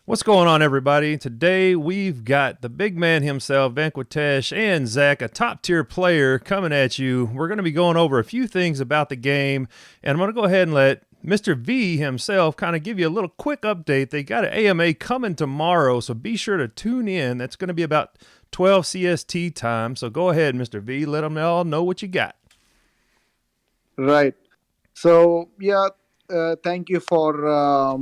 What's going on, everybody? Today we've got the big man himself, Venkatesh, and Zach, a top tier player, coming at you. We're going to be going over a few things about the game, and I'm going to go ahead and let Mr. V himself kind of give you a little quick update. They got an AMA coming tomorrow, so be sure to tune in. That's going to be about 12 CST time. So go ahead, Mr. V, let them all know what you got. Right. Thank you for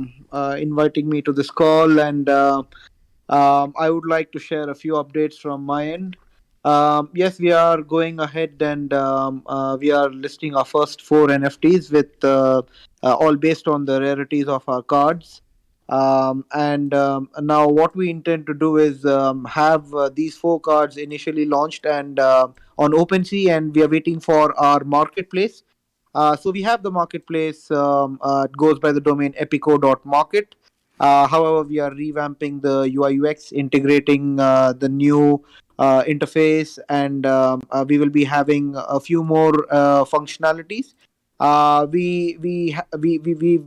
inviting me to this call, and I would like to share a few updates from my end. Yes, we are going ahead and we are listing our first four NFTs with all based on the rarities of our cards. And now, what we intend to do is have these four cards initially launched and on OpenSea, and we are waiting for our marketplace. So we have the marketplace. It goes by the domain epiko.market. However, we are revamping the UI UX, integrating the new interface, and we will be having a few more functionalities. We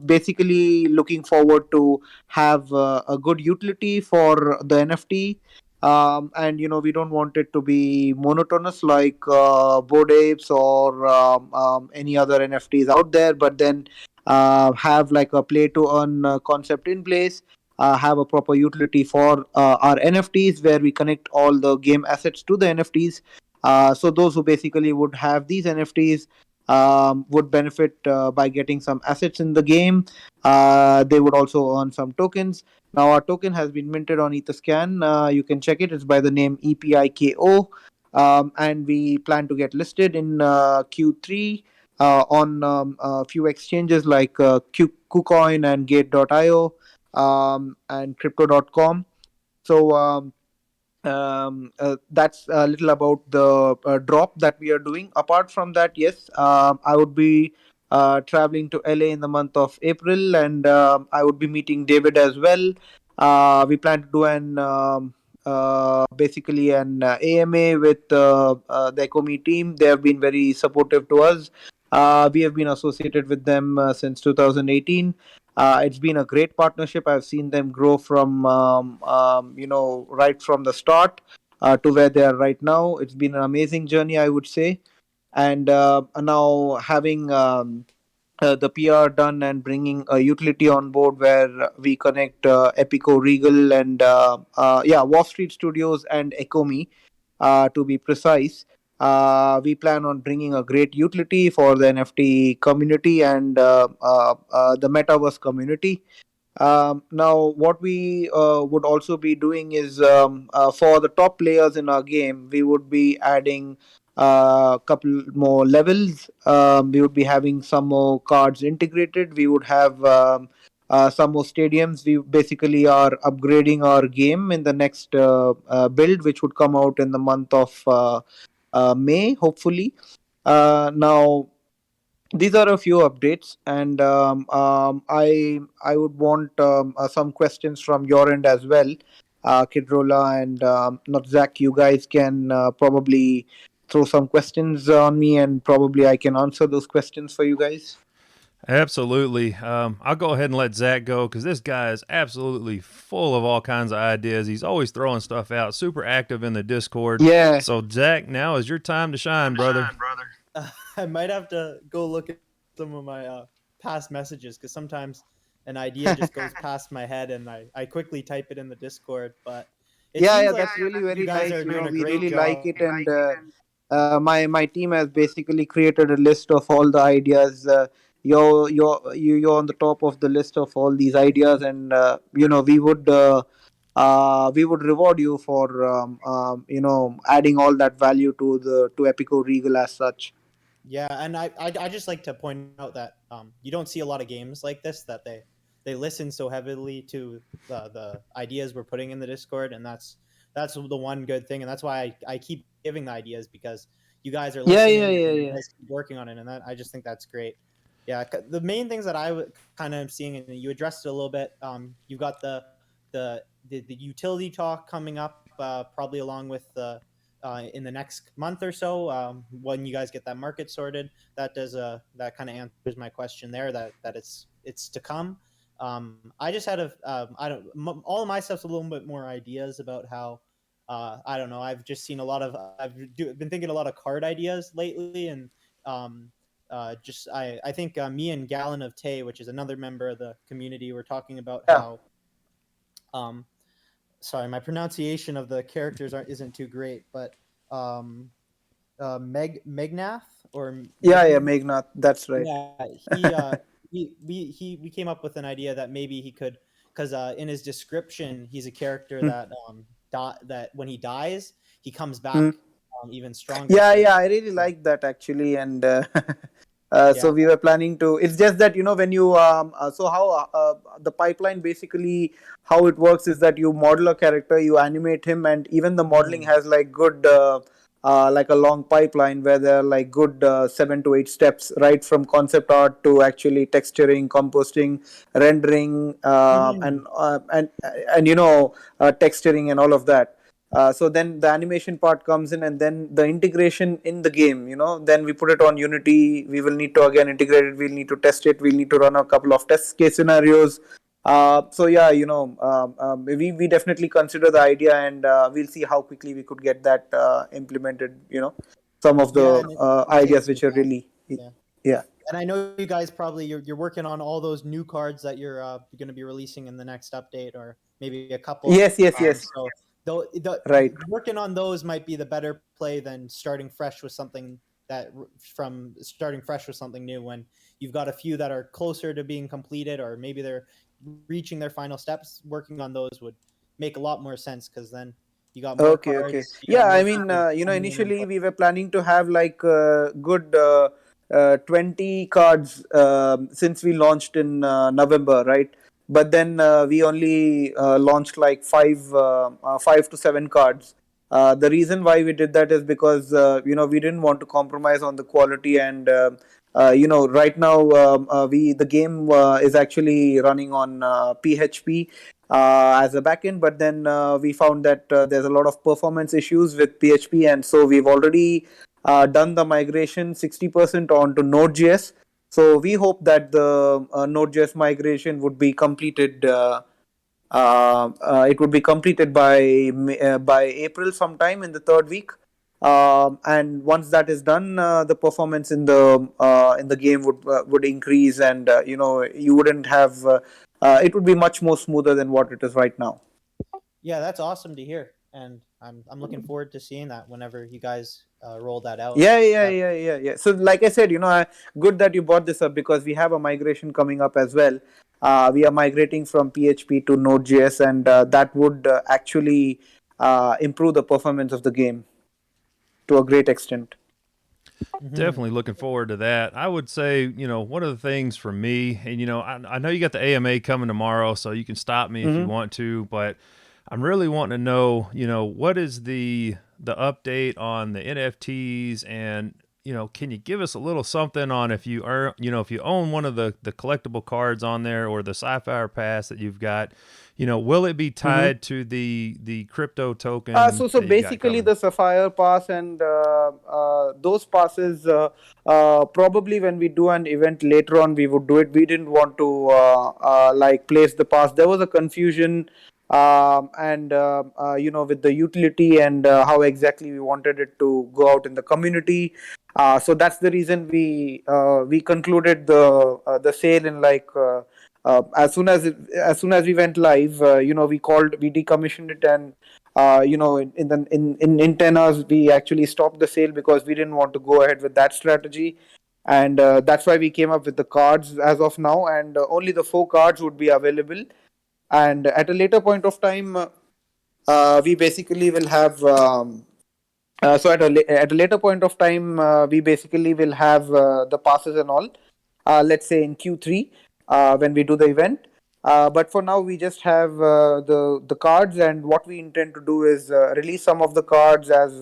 basically looking forward to have a good utility for the NFT. And we don't want it to be monotonous like Bored Apes or any other NFTs out there, but then have like a play to earn concept in place, have a proper utility for our NFTs where we connect all the game assets to the NFTs. So those who basically would have these NFTs would benefit by getting some assets in the game. They would also earn some tokens. Now our token has been minted on Etherscan. You can check it. It's by the name EPIKO. And we plan to get listed in Q3 on a few exchanges like KuCoin and Gate.io and Crypto.com. So that's a little about the drop that we are doing. Apart from that, yes, I would be traveling to LA in the month of April, and I would be meeting David as well. We plan to do an basically an AMA with the Ecomi team. They have been very supportive to us. We have been associated with them since 2018. It's been a great partnership. I've seen them grow from right from the start to where they are right now. It's been an amazing journey, I would say. And now having the PR done and bringing a utility on board where we connect Epiko, Regal, and Wall Street Studios and Ecomi, to be precise. We plan on bringing a great utility for the NFT community and the metaverse community. Now, what we would also be doing is for the top players in our game, we would be adding a couple more levels. We would be having some more cards integrated. We would have some more stadiums. We basically are upgrading our game in the next build, which would come out in the month of May, hopefully. Now, these are a few updates, and I would want some questions from your end as well, Kidrola and not Zach. You guys can probably throw some questions on me, and probably I can answer those questions for you guys. Absolutely. I'll go ahead and let Zach go because this guy is absolutely full of all kinds of ideas. He's always throwing stuff out, super active in the Discord. Yeah, So, Zach, now is your time to shine, brother. I might have to go look at some of my past messages because sometimes an idea just goes past my head and I quickly type it in the Discord. But it yeah, seems yeah. like That's really you very guys nice. are doing a We great really like job. it, and my team has basically created a list of all the ideas. You're on the top of the list of all these ideas, and we would reward you for adding all that value to the to Epico Regal as such. Yeah, and I just like to point out that you don't see a lot of games like this that they listen so heavily to the ideas we're putting in the Discord, and that's the one good thing, and that's why I keep giving the ideas because you guys are Yeah, yeah, listening yeah, and you yeah. guys keep working on it, and that I just think that's great. Yeah, the main things that I would kind of seeing, and you addressed it a little bit. You got the utility talk coming up, probably along with the in the next month or so, when you guys get that market sorted. That does that kind of answers my question there. That it's to come. I just had I don't all of my stuff's a little bit more ideas about how I don't know. I've just seen a lot of been thinking a lot of card ideas lately, and um, just I think me and Gallon of Tay, which is another member of the community, were talking about Yeah. how um, sorry, my pronunciation of the characters isn't too great, but um, Megnath or Yeah, Megnath, yeah, Meghnath, that's right. yeah, we came up with an idea that maybe he could, because in his description he's a character Hmm. that that when he dies he comes Hmm. back even stronger. Yeah, So yeah, I really yeah, like that actually, and yeah, so we were planning to. It's just that when you so how the pipeline basically how it works is that you model a character, you animate him, and even the modeling mm, has like good like a long pipeline where there are like good 7 to 8 steps, right from concept art to actually texturing, composting, rendering, mhm. and texturing and all of that. So then the animation part comes in, and then the integration in the game, then we put it on Unity. We will need to again integrate it. We'll need to test it. We'll need to run a couple of test case scenarios. So yeah, we definitely consider the idea, and we'll see how quickly we could get that implemented. Some of Yeah, the and it ideas takes some which are time. really, Yeah. yeah. And I know you guys probably you're working on all those new cards that you're going to be releasing in the next update, or maybe a couple. Yes, yes, yes. So Right. working on those might be the better play than starting fresh with something from starting fresh with something new when you've got a few that are closer to being completed, or maybe they're reaching their final steps. Working on those would make a lot more sense, because then you got more Okay, okay. cards, you got Yeah, I more mean, people coming in and initially we were planning to have like good 20 cards since we launched in November, right? But then we only launched like 5 to 7 cards. The reason why we did that is because we didn't want to compromise on the quality, and right now the game is actually running on PHP as a backend, but then we found that there's a lot of performance issues with PHP, and so we've already done the migration 60% onto Node.js. So we hope that the Node.js migration would be completed. It would be completed by April sometime in the third week. And once that is done, the performance in the game would increase, and you wouldn't have. It would be much more smoother than what it is right now. yeah, that's awesome to hear, and I'm looking forward to seeing that whenever you guys roll that out. Yeah, yeah, That yeah, yeah, yeah. So, like I said, good that you brought this up because we have a migration coming up as well. We are migrating from PHP to Node.js, and that would actually improve the performance of the game to a great extent. Mhm. Definitely looking forward to that. I would say, one of the things for me, and I know you got the AMA coming tomorrow, so you can stop me if you Mm-hmm. want to, but I'm really wanting to know, what is the update on the NFTs, and can you give us a little something on if you are, if you own one of the collectible cards on there or the Sapphire Pass that you've got, will it be Mm-hmm. tied to the crypto So token so that you've got basically coming? the Sapphire Pass and those passes probably when we do an event later on we would do it. We didn't want to like place the pass. There was a confusion and with the utility and how exactly we wanted it to go out in the community. So that's the reason we concluded the sale in like as soon as we went live. We decommissioned it, and in 10 hours we actually stopped the sale because we didn't want to go ahead with that strategy, and that's why we came up with the cards as of now, and only the 4 cards would be available. And at a later point of time we basically will have so at a later point of time we basically will have the passes and all, let's say in Q3 when we do the event. But for now, we just have the cards, and what we intend to do is release some of the cards as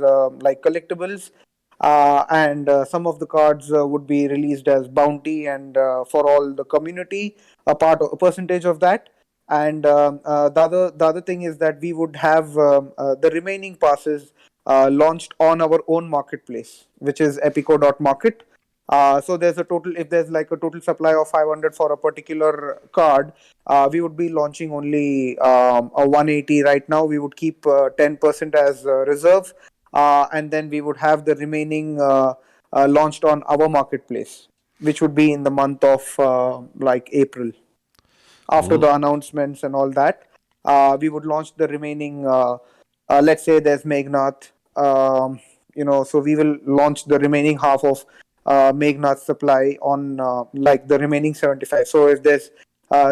like collectibles, and some of the cards would be released as bounty, and for all the community, a percentage of that. And the other thing is that we would have the remaining passes launched on our own marketplace, which is Epiko.market. So there's a total, if there's like a total supply of 500 for a particular card, we would be launching only a 180 right now. We would keep 10% as reserve, and then we would have the remaining launched on our marketplace, which would be in the month of like April. After Well, the announcements and all that, we would launch the remaining. Let's say there's Megnath, so we will launch the remaining half of Megnath's supply on like the remaining 75. So if there's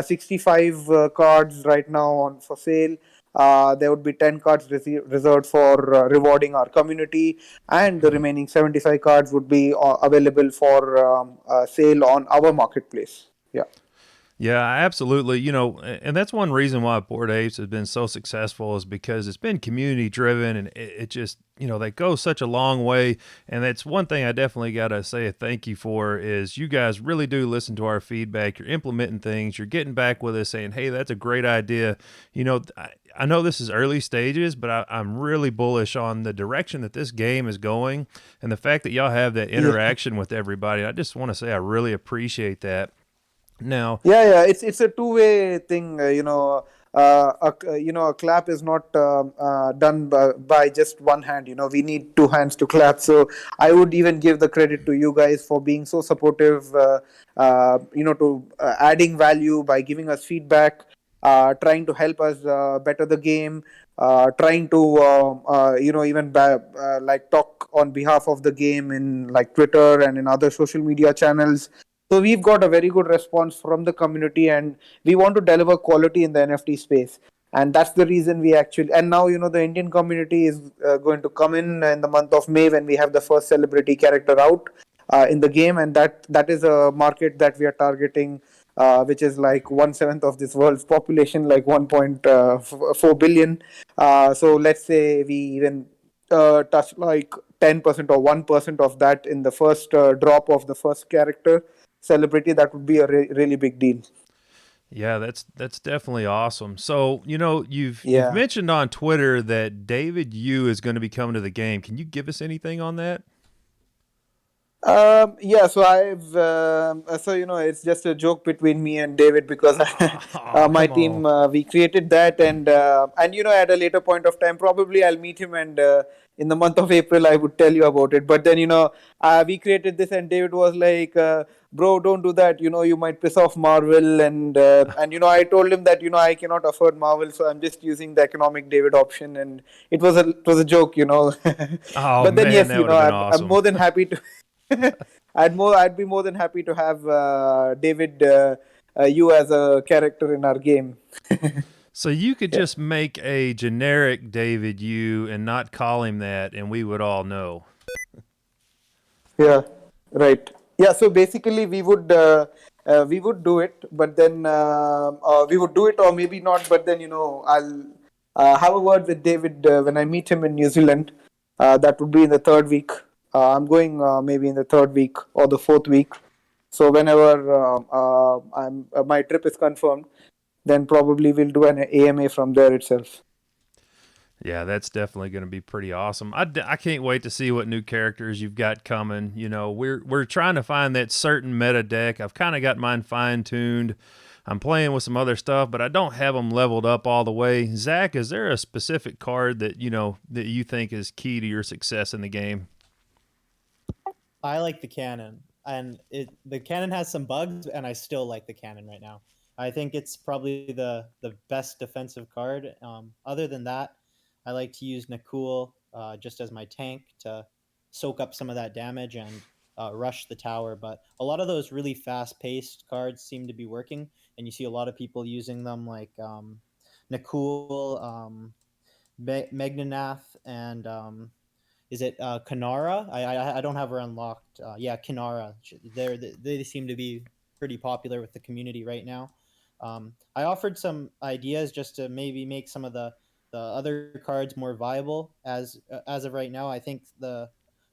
65 cards right now on for sale, there would be 10 cards reserved for rewarding our community, and the remaining 75 cards would be available for sale on our marketplace. Yeah. yeah, absolutely. And that's one reason why Bored Apes has been so successful is because it's been community driven, and it just, they go such a long way. And that's one thing I definitely got to say a thank you for is you guys really do listen to our feedback. You're implementing things. You're getting back with us saying, hey, that's a great idea. I know this is early stages, but I'm really bullish on the direction that this game is going and the fact that y'all have that Yeah. interaction with everybody. I just want to say I really appreciate that. Now, Yeah, it's a two-way thing. A clap is not done by just one hand. We need two hands to clap. So I would even give the credit to you guys for being so supportive. To adding value by giving us feedback, trying to help us better the game, trying to even like talk on behalf of the game in like Twitter and in other social media channels. So we've got a very good response from the community, and we want to deliver quality in the NFT space. And that's the reason we actually. And now the Indian community is going to come in the month of May when we have the first celebrity character out in the game, and that is a market that we are targeting, which is like 1/7 of this world's population, like 1.4 billion. So let's say we even touch like 10% or 1% of that in the first drop of the first character celebrity. That would be a really big deal. yeah, that's definitely awesome. So, you've Yeah. mentioned on Twitter that David Yu is going to be coming to the game. Can you give us anything on that? Yeah, so it's just a joke between me and David because Oh, my come on. team we created that, and at a later point of time probably I'll meet him, and in the month of April I would tell you about it. But then we created this, and David was like, "Bro, don't do that. You might piss off Marvel," and I told him that I cannot afford Marvel, so I'm just using the economic David option, and it was a joke. Oh But then man, yes, that would have been I'm awesome. more than happy to. I'd be more than happy to have David you as a character in our game. So you could Yeah, just make a generic David Yu and not call him that, and we would all know. yeah, right. Yeah, so basically we would do it, but then we would do it or maybe not. But then I'll have a word with David when I meet him in New Zealand. That would be in the third week. I'm going maybe in the third week or the fourth week. So whenever my trip is confirmed, then probably we'll do an AMA from there itself. Yeah, that's definitely going to be pretty awesome. I can't wait to see what new characters you've got coming. We're trying to find that certain meta deck. I've kind of got mine fine tuned. I'm playing with some other stuff, but I don't have them leveled up all the way. Zach, is there a specific card that you think is key to your success in the game? I like the cannon, and the cannon has some bugs, and I still like the cannon right now. I think it's probably the best defensive card. Other than that, I like to use Nakul just as my tank to soak up some of that damage and rush the tower. But a lot of those really fast-paced cards seem to be working, and you see a lot of people using them like Nakul, Megnanath, and is it Kanara? I don't have her unlocked. Yeah, Kanara. They seem to be pretty popular with the community right now. I offered some ideas just to maybe make some of the other cards more viable as of right now. I think the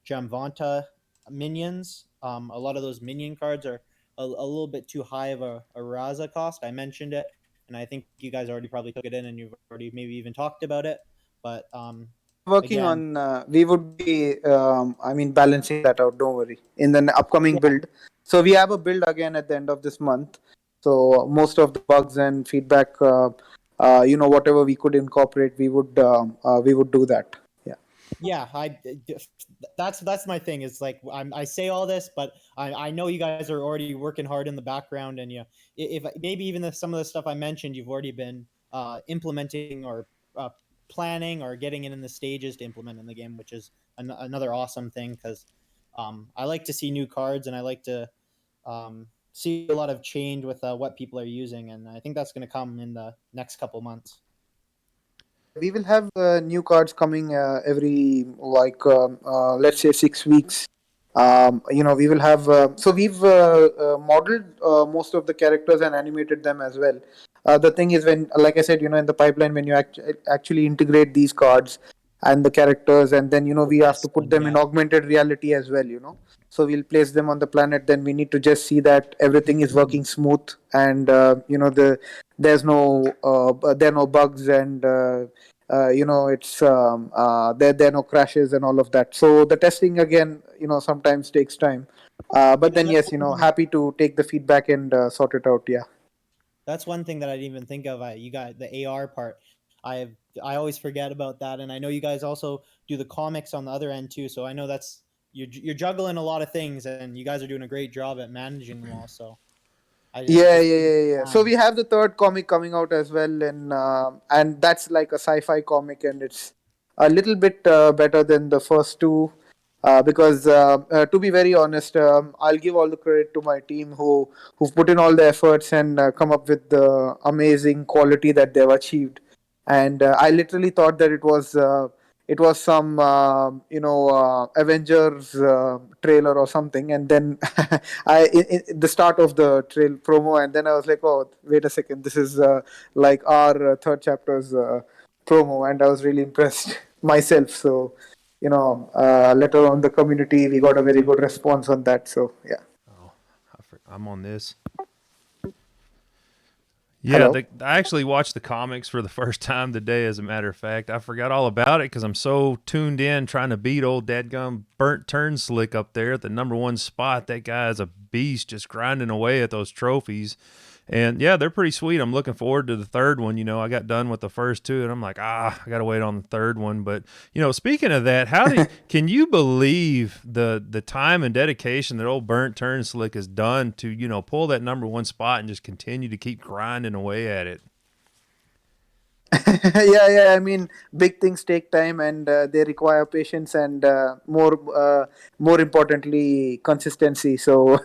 Jamvanta minions. A lot of those minion cards are a little bit too high of a Raza cost. I mentioned it, and I think you guys already probably took it in, and you've already maybe even talked about it. But Working again. on, we would be, I mean, balancing that out. Don't worry. In the upcoming Yeah, build, so we have a build again at the end of this month. So most of the bugs and feedback, whatever we could incorporate, we would do that. Yeah. yeah, that's my thing. Is like I say all this, but I know you guys are already working hard in the background, and if maybe even some of the stuff I mentioned, you've already been implementing or planning or getting it in the stages to implement in the game, which is another awesome thing because I like to see new cards and I like to see a lot of change with what people are using, and I think that's going to come in the next couple months. Yeah, we will have new cards coming every let's say 6 weeks. We will have. So we've modeled most of the characters and animated them as well. The thing is, when, like I said, in the pipeline, when you actually integrate these cards and the characters, and then The we have to put testing, them in yeah. augmented reality as well. So we'll place them on the planet. Then we need to just see that everything is working smooth, and there are no bugs, and it's there are no crashes and all of that. So the testing again, sometimes takes time, but then That's yes, happy to take the feedback and sort it out. Yeah. That's one thing that I didn't even think of. You got the AR part. I I always forget about that, and I know you guys also do the comics on the other end too. So I know that's you're juggling a lot of things, and you guys are doing a great job at managing them all. So I Yeah, just yeah, yeah, yeah. So we have the third comic coming out as well, and that's like a sci-fi comic, and it's a little bit better than the first two, because to be very honest, I'll give all the credit to my team who've put in all the efforts and come up with the amazing quality that they've achieved. And I literally thought that it was some Avengers trailer or something, and then the start of the trail promo, and then I was like, oh, wait a second, this is like our third chapter's promo, and I was really impressed myself. So later on the community, we got a very good response on that. So yeah. Oh, I'm on this. Yeah, Hello. I actually watched the comics for the first time today, as a matter of fact. I forgot all about it because I'm so tuned in trying to beat old dadgum Burnt Turn Slick up there at the number one spot. That guy is a beast just grinding away at those trophies. And yeah, they're pretty sweet. I'm looking forward to the third one. I got done with the first two and I'm like, I got to wait on the third one. But, speaking of that, can you believe the time and dedication that old Burnt Turn Slick has done to, pull that number one spot and just continue to keep grinding away at it? Yeah, yeah. I mean, big things take time, and they require patience and more importantly, consistency. So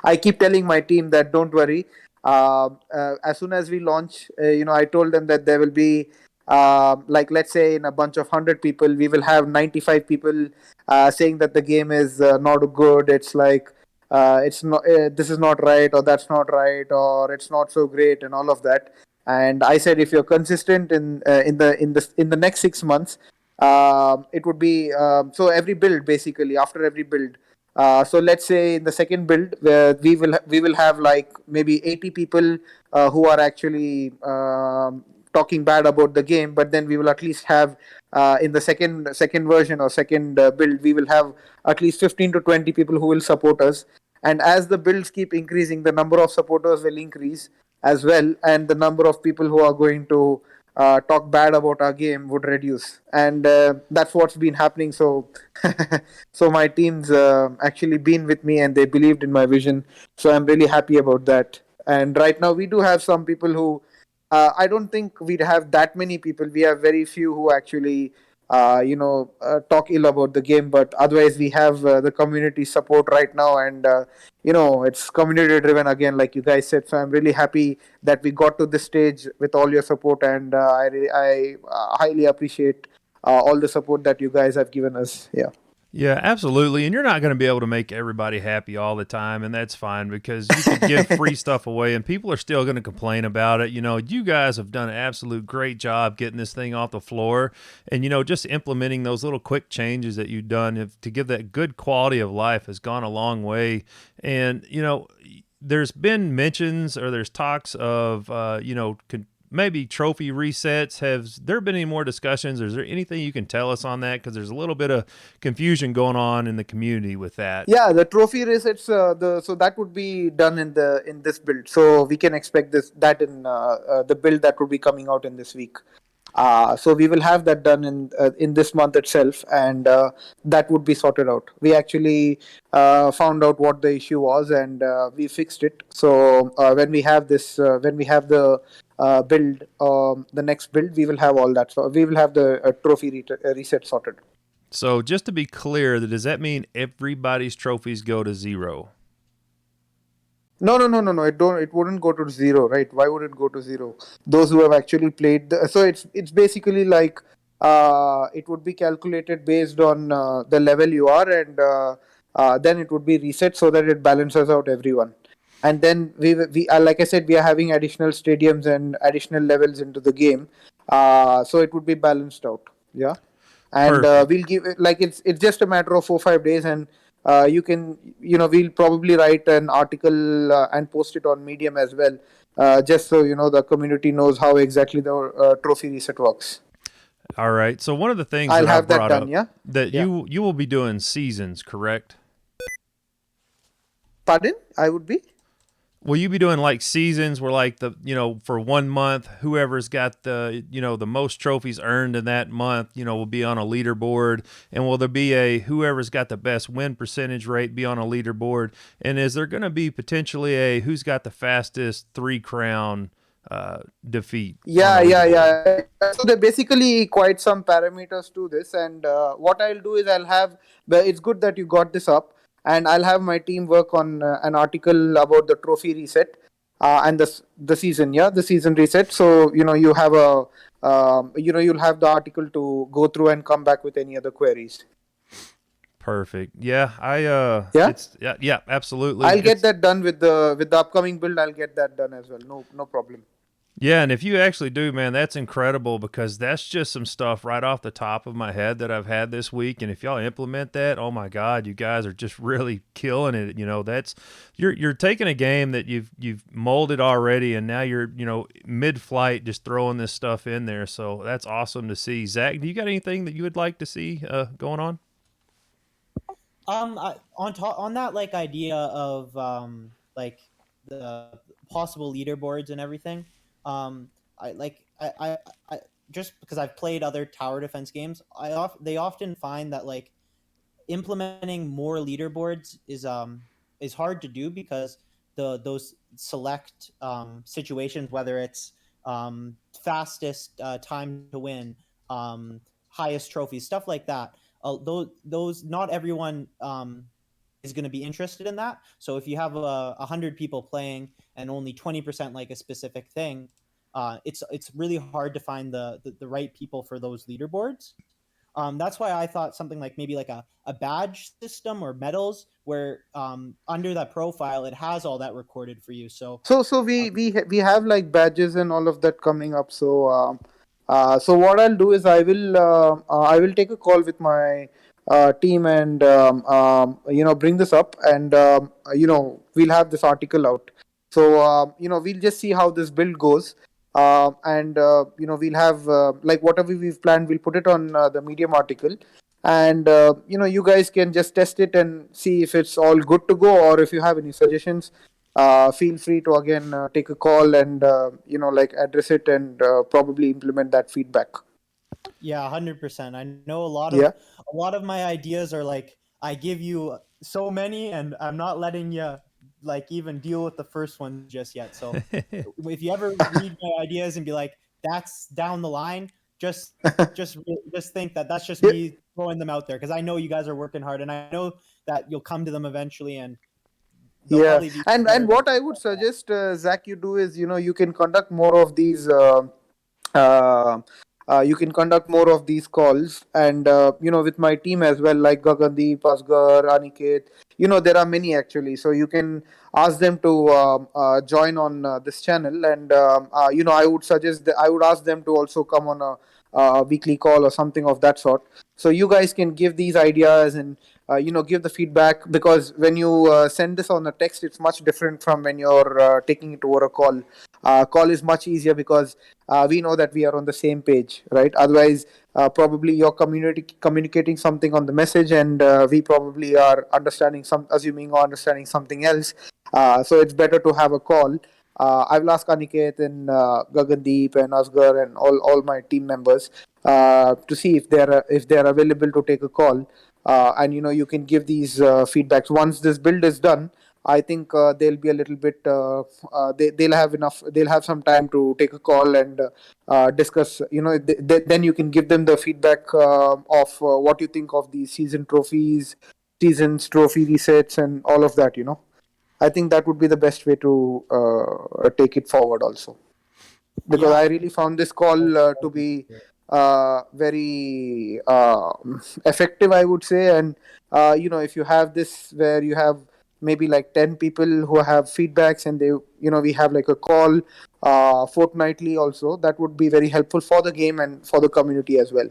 I keep telling my team that don't worry. As soon as we launch, I told them that there will be, like, let's say in a bunch of 100 people, we will have 95 people saying that the game is not good. It's like it's not. This is not right, or that's not right, or it's not so great, and all of that. And I said, if you're consistent in the next 6 months, it would be, so every build, basically after every build. So let's say in the second build, where we will have like maybe 80 people who are actually talking bad about the game, but then we will at least have, in the second version or second build, we will have at least 15 to 20 people who will support us. And as the builds keep increasing, the number of supporters will increase as well, and the number of people who are going to talk bad about our game would reduce, and that's what's been happening. So so my team's actually been with me, and they believed in my vision, so I'm really happy about that. And right now we do have some people who, I don't think we'd have that many people. We have very few who actually talk ill about the game, but otherwise we have the community support right now, and it's community driven again, like you guys said. So I'm really happy that we got to this stage with all your support, and I highly appreciate all the support that you guys have given us. Yeah. Yeah, absolutely. And you're not going to be able to make everybody happy all the time, and that's fine because you could give free stuff away and people are still going to complain about it. You guys have done an absolute great job getting this thing off the floor and, just implementing those little quick changes that you've done to give that good quality of life has gone a long way. And, there's been mentions or there's talks of, maybe trophy resets. Has there been any more discussions? Or is there anything you can tell us on that? Because there's a little bit of confusion going on in the community with that. Yeah, the trophy resets, so that would be done in this build. So we can expect that in the build that would be coming out in this week. So we will have that done in this month itself, and that would be sorted out. We actually found out what the issue was, and we fixed it. So when we have the build, the next build, we will have all that. So we will have the reset sorted. So just to be clear, does that mean everybody's trophies go to 0? No. It wouldn't go to 0, right? Why would it go to 0? Those who have actually played. So it's basically like it would be calculated based on the level you are, and then it would be reset so that it balances out everyone. And then we like I said, we are having additional stadiums and additional levels into the game, so it would be balanced out. Yeah, and we'll give it like it's just a matter of 4-5 days, and we'll probably write an article and post it on Medium as well, just so the community knows how exactly the trophy reset works. All right. So one of the things I'll that I have that brought done. up Yeah. that you will be doing seasons, correct? Pardon? I would be. Will you be doing like seasons where like for 1 month, whoever's got the most trophies earned in that month, will be on a leaderboard? And will there be whoever's got the best win percentage rate be on a leaderboard? And is there going to be potentially a who's got the fastest 3-crown defeat? Yeah. So there are basically quite some parameters to this, and what I'll do is it's good that you got this up, and I'll have my team work on an article about the trophy reset and the season, the season reset. So you have you'll have the article to go through and come back with any other queries. Perfect. Yeah, yeah, absolutely. I'll get that done with the upcoming build. I'll get that done as well. No problem. Yeah, and if you actually do, man, that's incredible, because that's just some stuff right off the top of my head that I've had this week. And if y'all implement that, oh my God, you guys are just really killing it. That's you're taking a game that you've molded already, and now you're mid-flight just throwing this stuff in there. So that's awesome to see. Zach, do you got anything that you would like to see going on? On that like idea of like the possible leaderboards and everything. I just because I've played other tower defense games, they often find that like implementing more leaderboards is hard to do, because those select situations, whether it's fastest time to win, highest trophies, stuff like that. Those not everyone is going to be interested in that. So if you have 100 people playing and only 20% like a specific thing, it's really hard to find the right people for those leaderboards. That's why I thought something like maybe like a badge system or medals, where under that profile it has all that recorded for you. So we have like badges and all of that coming up. So what I'll do is I will take a call with my team, and bring this up, and we'll have this article out. So we'll just see how this build goes, and we'll have like whatever we've planned, we'll put it on the Medium article, and you guys can just test it and see if it's all good to go, or if you have any suggestions, feel free to again take a call and like address it, and probably implement that feedback. Yeah, 100%. I know a lot of my ideas are like, I give you so many and I'm not letting you like even deal with the first one just yet. So if you ever read my ideas and be like, that's down the line, just think that that's just me throwing them out there, because I know you guys are working hard, and I know that you'll come to them eventually. And and what I would suggest, Zach, you do is you can conduct more of these. You can conduct more of these calls, and with my team as well, like Gagandeep, Asgar, Aniket. There are many actually, so you can ask them to join on this channel, and I would suggest that I would ask them to also come on a weekly call or something of that sort, So you guys can give these ideas and give the feedback, because when you send this on a text, it's much different from when you're taking it over a call. Call is much easier because we know that we are on the same page, right? Otherwise, probably you're communicating something on the message, and we probably are assuming or understanding something else. So it's better to have a call. I will ask Aniket and Gagandeep and Asgar and all my team members to see if they're available to take a call. And you can give these feedbacks once this build is done. I think they'll be a little bit. They'll have enough. They'll have some time to take a call and discuss. Then you can give them the feedback of what you think of the season trophies, seasons trophy resets, and all of that. I think that would be the best way to take it forward also, because Yeah. I really found this call to That'd be be great. very effective, I would say. And if you have this where you have maybe like 10 people who have feedbacks, and we have like a call fortnightly also, that would be very helpful for the game and for the community as well.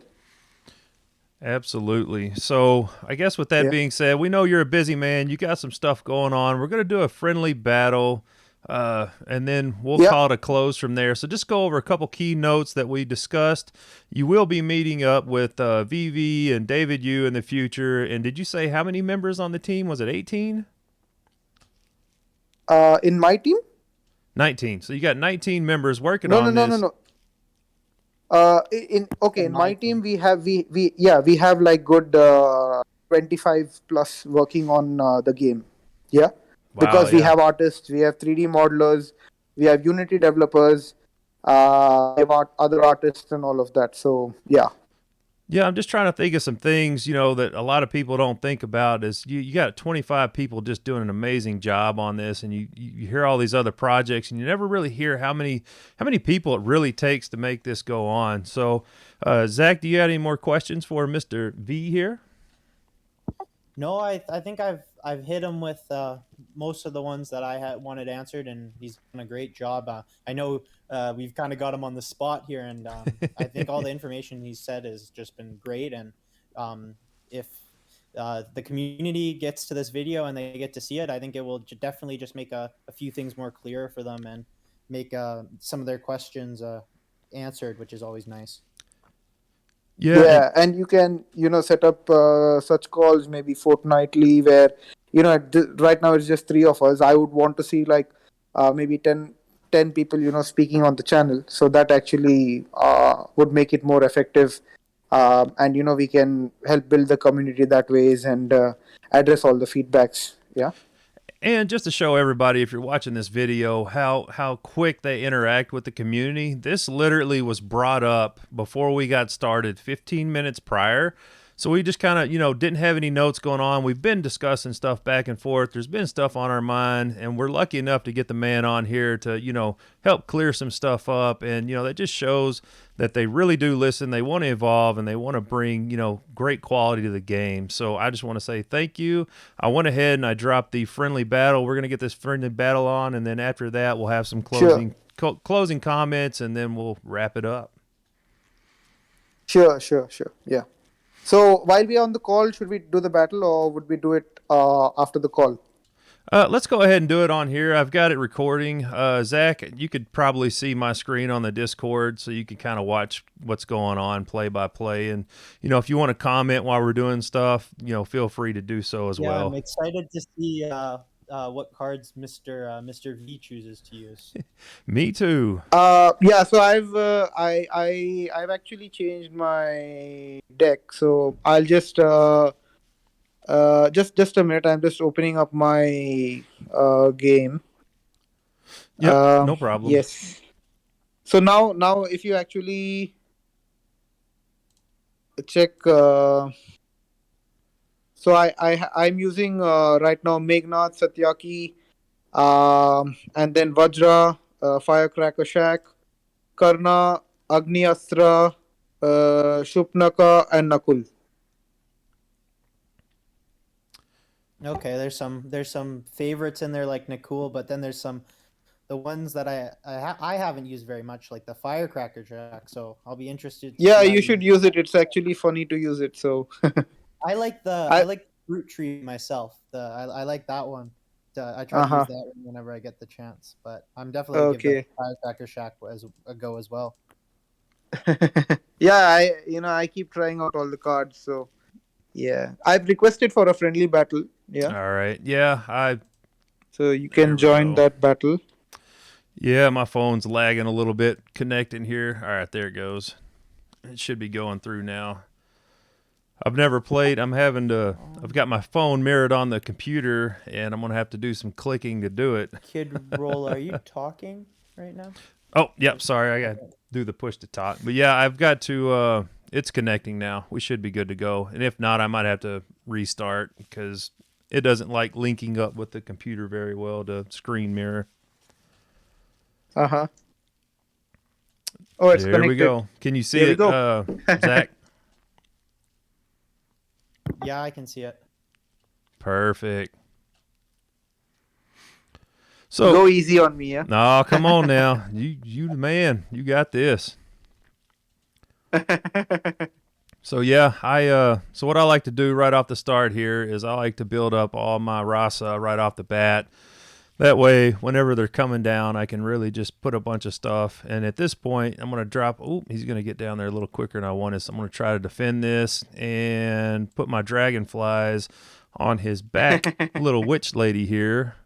Absolutely. So, I guess with that Yeah. being said, we know you're a busy man. You got some stuff going on. We're going to do a friendly battle, and then we'll Yeah. call it a close from there. So, just go over a couple key notes that we discussed. You will be meeting up with Veve and David Yu in the future. And did you say how many members on the team? Was it 18? In my team? 19. So, you got 19 members working No, no, on no, no, this. no. In In my my team team. we have like good 25 plus working on the game. Yeah, Wow, because we yeah. have artists, we have 3D modelers, we have Unity developers, we have other artists and all of that. So yeah. Yeah, I'm just trying to think of some things, that a lot of people don't think about is you got 25 people just doing an amazing job on this, and you hear all these other projects and you never really hear how many people it really takes to make this go on. So, Zach, do you have any more questions for Mr. V here? No, I think I've hit him with most of the ones that I had wanted answered, and he's done a great job. I know we've kind of got him on the spot here, and I think all the information he said has just been great. And if the community gets to this video and they get to see it, I think it will definitely just make a few things more clear for them and make some of their questions answered, which is always nice. Yeah, and Yeah, and you can set up such calls maybe fortnightly, where right now it's just three of us. I would want to see like maybe 10 people speaking on the channel, so that actually would make it more effective. And we can help build the community that ways, and address all the feedbacks. Yeah. And just to show everybody, if you're watching this video, how quick they interact with the community, this literally was brought up before we got started, 15 minutes prior. So we just kind of, didn't have any notes going on. We've been discussing stuff back and forth. There's been stuff on our mind, and we're lucky enough to get the man on here to, help clear some stuff up. And, that just shows that they really do listen. They want to evolve, and they want to bring, great quality to the game. So I just want to say thank you. I went ahead and I dropped the friendly battle. We're going to get this friendly battle on, and then after that, we'll have some Sure. closing comments, and then we'll wrap it up. Sure. Yeah. So while we are on the call, should we do the battle, or would we do it after the call? Let's go ahead and do it on here. I've got it recording. Zach, you could probably see my screen on the Discord, so you can kind of watch what's going on play by play. And, if you want to comment while we're doing stuff, feel free to do so as Yeah, I'm well. excited to see what cards Mr. V chooses to use. Me too. Yeah. So I've actually changed my deck. So I'll just a minute. I'm just opening up my game. Yep, no problem. Yes. So now if you actually check, so I'm using right now Meghnad, Satyaki, and then Vajra, Firecracker Shack, Karna, Agni Astra, Shupnaka, and Nakul. Okay, there's some favorites in there like Nakul, but then there's some the ones that I haven't used very much, like the Firecracker Jack. So I'll be interested to Yeah, see how you you. should use it. It's actually funny to use it. So I I like Fruit Tree myself. I like that one. I try to use uh-huh. that one whenever I get the chance. But I'm definitely give the Okay. Firecracker Shack as a go as well. Yeah, I keep trying out all the cards, so yeah. I've requested for a friendly battle. Yeah. All right. Yeah, So you there can we join go. that battle. Yeah, my phone's lagging a little bit connecting here. All right, there it goes. It should be going through now. I've never played. I've got my phone mirrored on the computer, and I'm going to have to do some clicking to do it. Kid Roll, are you talking right now? Oh, yep, sorry. I got to do the push to talk. But yeah, I've got to, it's connecting now. We should be good to go. And if not, I might have to restart because it doesn't like linking up with the computer very well to screen mirror. Uh-huh. Oh, it's There we connected. go. Can you see There we it, go. Zach? Yeah, I can see it. Perfect. So Go easy on me, yeah. no, come on now. You the man. You got this. So yeah, so what I like to do right off the start here is I like to build up all my rasa right off the bat. That way, whenever they're coming down, I can really just put a bunch of stuff. And at this point, I'm going to drop. Oh, he's going to get down there a little quicker than I wanted. So I'm going to try to defend this and put my dragonflies on his back, little witch lady here.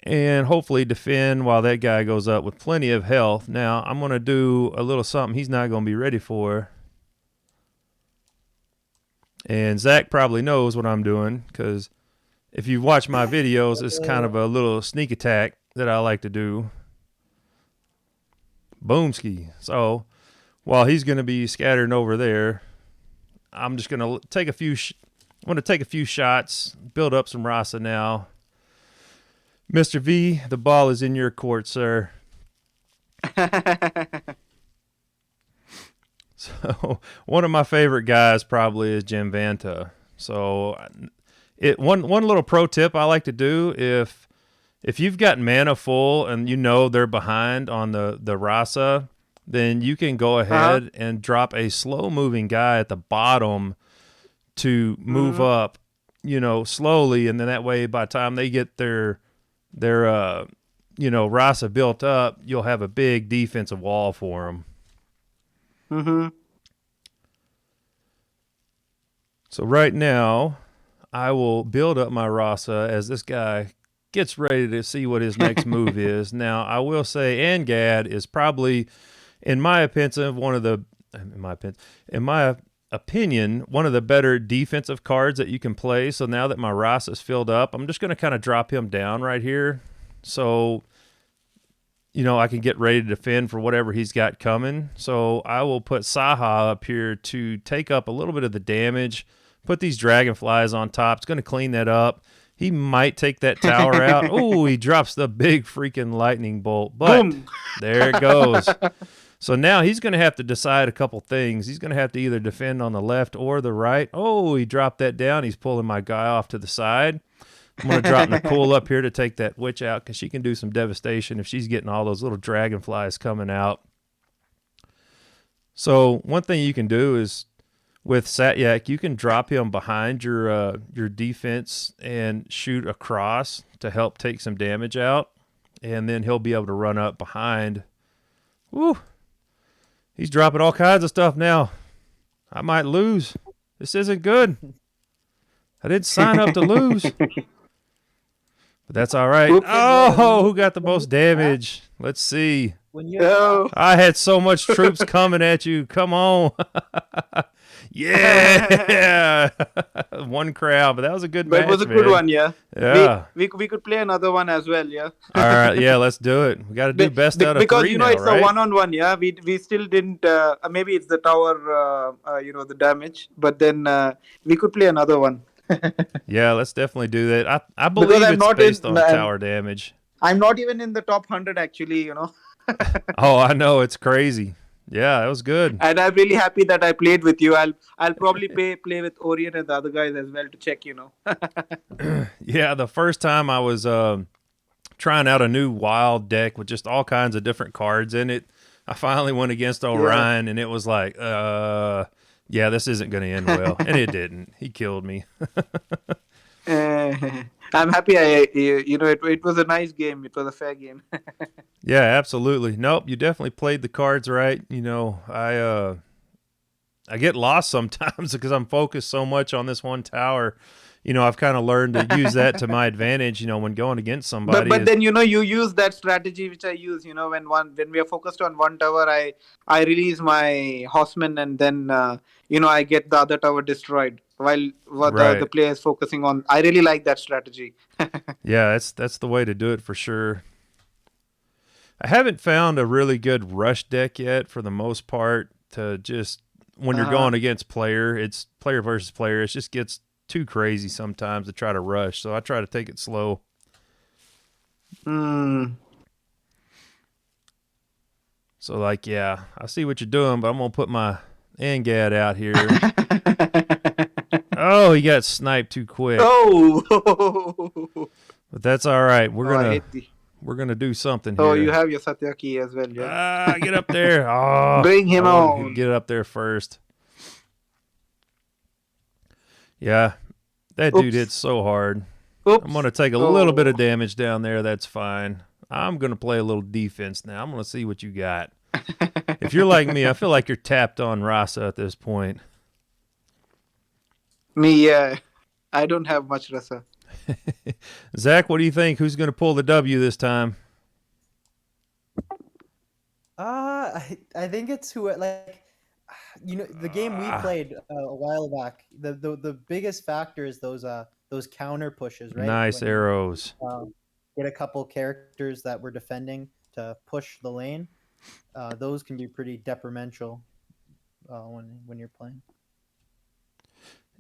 And hopefully defend while that guy goes up with plenty of health. Now, I'm going to do a little something he's not going to be ready for. And Zach probably knows what I'm doing because if you've watched my videos, it's kind of a little sneak attack that I like to do. Boomski. So while he's going to be scattering over there, I'm just going to take a few shots, build up some rasa now. Mr. V, the ball is in your court, sir. So one of my favorite guys probably is Jim Vanta. So one little pro tip I like to do if you've got mana full and you know they're behind on the rasa, then you can go ahead and drop a slow moving guy at the bottom to move up, slowly, and then that way by the time they get their rasa built up, you'll have a big defensive wall for them. Mm-hmm. So right now, I will build up my rasa as this guy gets ready to see what his next move is. Now, I will say Angad is probably, in my opinion, one of the better defensive cards that you can play. So now that my rasa is filled up, I'm just going to kind of drop him down right here. So, I can get ready to defend for whatever he's got coming. So I will put Saha up here to take up a little bit of the damage, put these dragonflies on top. It's going to clean that up. He might take that tower out. Oh, he drops the big freaking lightning bolt. But Boom. There it goes. So now he's going to have to decide a couple things. He's going to have to either defend on the left or the right. Oh, he dropped that down. He's pulling my guy off to the side. I'm going to drop Nicole up here to take that witch out because she can do some devastation if she's getting all those little dragonflies coming out. So one thing you can do is with Satyak, you can drop him behind your defense and shoot across to help take some damage out, and then he'll be able to run up behind. Woo! He's dropping all kinds of stuff now. I might lose. This isn't good. I didn't sign up to lose. But that's all right. Oops. Oh, who got the most damage? Let's see. When you Oh. I had so much troops coming at you. Come on. Yeah. One crowd, but that was a good match, But it was a good man. one, yeah. Yeah. We could play another one as well, yeah. All right. Yeah, let's do it. We got to do best out of Because three you know now, it's right? a one-on-one, yeah. We still didn't. Maybe it's the tower, the damage. But then we could play another one. Yeah, let's definitely do that. I believe Because I'm it's not based in- on tower damage. I'm not even in the top 100 actually, you know. Oh, I know. It's crazy. Yeah, that was good. And I'm really happy that I played with you. I'll probably play with Orion and the other guys as well to check, you know. Yeah, the first time I was trying out a new wild deck with just all kinds of different cards in it. I finally went against Orion, and it was like, yeah, this isn't going to end well. And it didn't. He killed me. I'm happy. It was a nice game. It was a fair game. Yeah, absolutely. Nope, you definitely played the cards right. I get lost sometimes because I'm focused so much on this one tower. I've kind of learned to use that to my advantage, when going against somebody. But then you use that strategy which I use. When we are focused on one tower, I release my horseman, and then I get the other tower destroyed while what the Right. player is focusing on. I really like that strategy. Yeah, that's the way to do it for sure. I haven't found a really good rush deck yet for the most part to just when you're going against player, it's player versus player. It just gets too crazy sometimes to try to rush. So I try to take it slow. Mm. So like, yeah, I see what you're doing, but I'm going to put my Angad out here. Oh, he got sniped too quick. Oh. But that's all right. We're I going hate the. to do something here. Oh, you have your Satyaki as well, yeah. Get up there. Oh, Bring him I wanted to on. get up there first. Yeah, that dude hits so hard. Oops. I'm going to take a little bit of damage down there. That's fine. I'm going to play a little defense now. I'm going to see what you got. If you're like me, I feel like you're tapped on Rasa at this point. Me, yeah. I don't have much Rasa. Zach, what do you think? Who's going to pull the W this time? I think it's the game we played a while back. The biggest factor is those counter pushes, right? Nice arrows. Get a couple characters that were defending to push the lane. Those can be pretty detrimental when you're playing.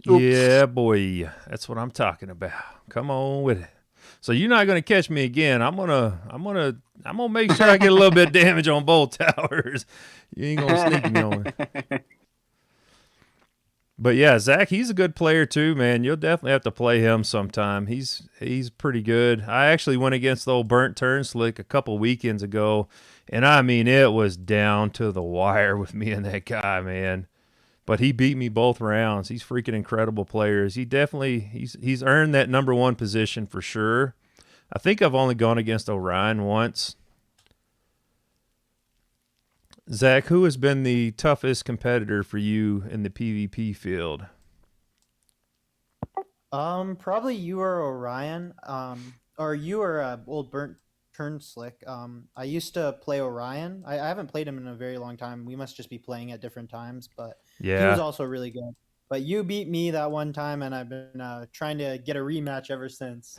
Oops. Yeah, boy. That's what I'm talking about. Come on with it. So you're not gonna catch me again. I'm gonna make sure I get a little bit of damage on both towers. You ain't gonna sneak me on it. But yeah, Zach, he's a good player too, man. You'll definitely have to play him sometime. He's pretty good. I actually went against the old Burnt Turn Slick a couple weekends ago, and I mean it was down to the wire with me and that guy, man. But he beat me both rounds. He's freaking incredible players. He's earned that number one position for sure. I think I've only gone against Orion once. Zach, who has been the toughest competitor for you in the PvP field? Probably you or Orion. Or you or old Burnt Turn Slick. I used to play Orion. I haven't played him in a very long time. We must just be playing at different times, but he was also really good. But you beat me that one time, and I've been trying to get a rematch ever since.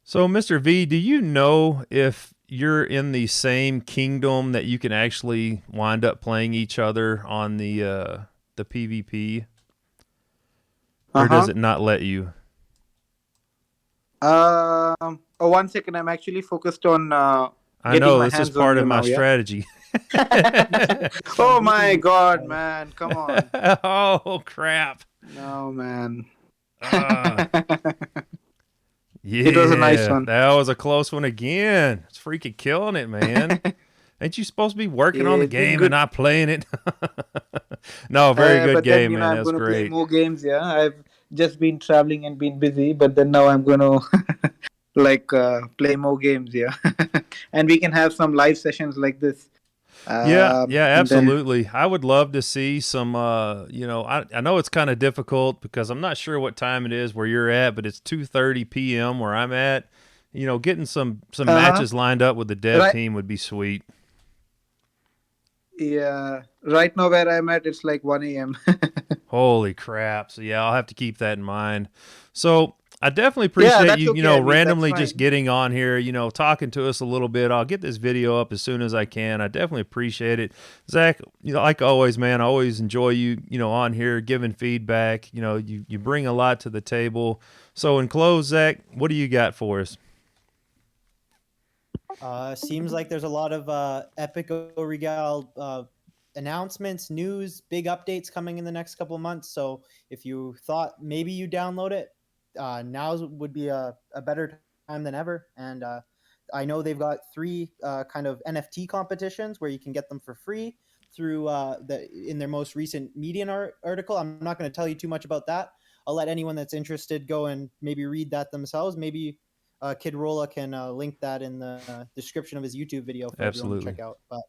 So, Mr. V, do you know if you're in the same kingdom that you can actually wind up playing each other on the PvP? Or does it not let you? 1 second. I'm actually focused on I know, this is part of my strategy. Oh my god, man. Come on. Oh, crap. No, man. Yeah, it was a nice one. That was a close one again. It's freaking killing it, man. Ain't you supposed to be working on the game and not playing it? No, very good game, man. That's great. I'm going to play more games, yeah. I've just been traveling and been busy, but then now I'm going to play more games, yeah. And we can have some live sessions like this. Yeah, absolutely. I would love to see some, I know it's kind of difficult because I'm not sure what time it is where you're at, but it's 2:30 p.m. where I'm at. Getting some matches lined up with the dev team would be sweet. Yeah, right now where I'm at, it's like 1 a.m. Holy crap. So yeah, I'll have to keep that in mind. So I definitely appreciate you, randomly just getting on here, talking to us a little bit. I'll get this video up as soon as I can. I definitely appreciate it. Zach, like always, man, I always enjoy you, on here giving feedback. You bring a lot to the table. So in close, Zach, what do you got for us? Seems like there's a lot of Epiko Regal announcements, news, big updates coming in the next couple of months. So if you thought maybe you download it, now would be a better time than ever. And I know they've got 3 kind of NFT competitions where you can get them for free through in their most recent Medium article. I'm not going to tell you too much about that. I'll let anyone that's interested go and maybe read that themselves. Maybe Kid Rolla can link that in the description of his YouTube video for everyone to Absolutely. check out. But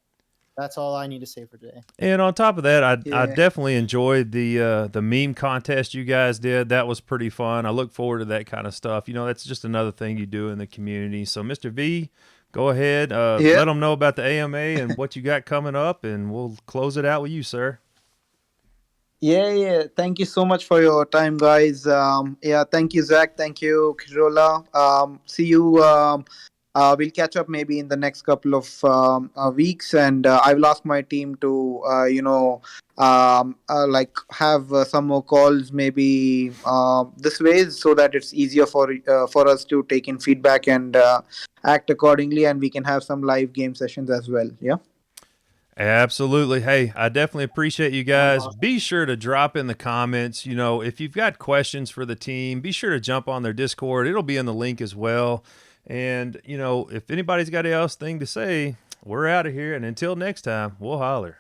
that's all I need to say for today. And on top of that, I Yeah. definitely enjoyed the meme contest you guys did. That was pretty fun. I look forward to that kind of stuff. You know, that's just another thing you do in the community. So, Mr. V, go ahead, Yeah. let them know about the AMA and what you got coming up, and we'll close it out with you, sir. Yeah. Thank you so much for your time, guys. Yeah, thank you, Zach. Thank you, Kirola. See you. We'll catch up maybe in the next couple of weeks, and I will ask my team to, like have some more calls maybe this way, so that it's easier for us to take in feedback and act accordingly, and we can have some live game sessions as well. Yeah. Absolutely. Hey, I definitely appreciate you Sounds guys. awesome. Be sure to drop in the comments. You know, if you've got questions for the team, be sure to jump on their Discord. It'll be in the link as well. And, you know, if anybody's got else thing to say, we're out of here. And until next time, we'll holler.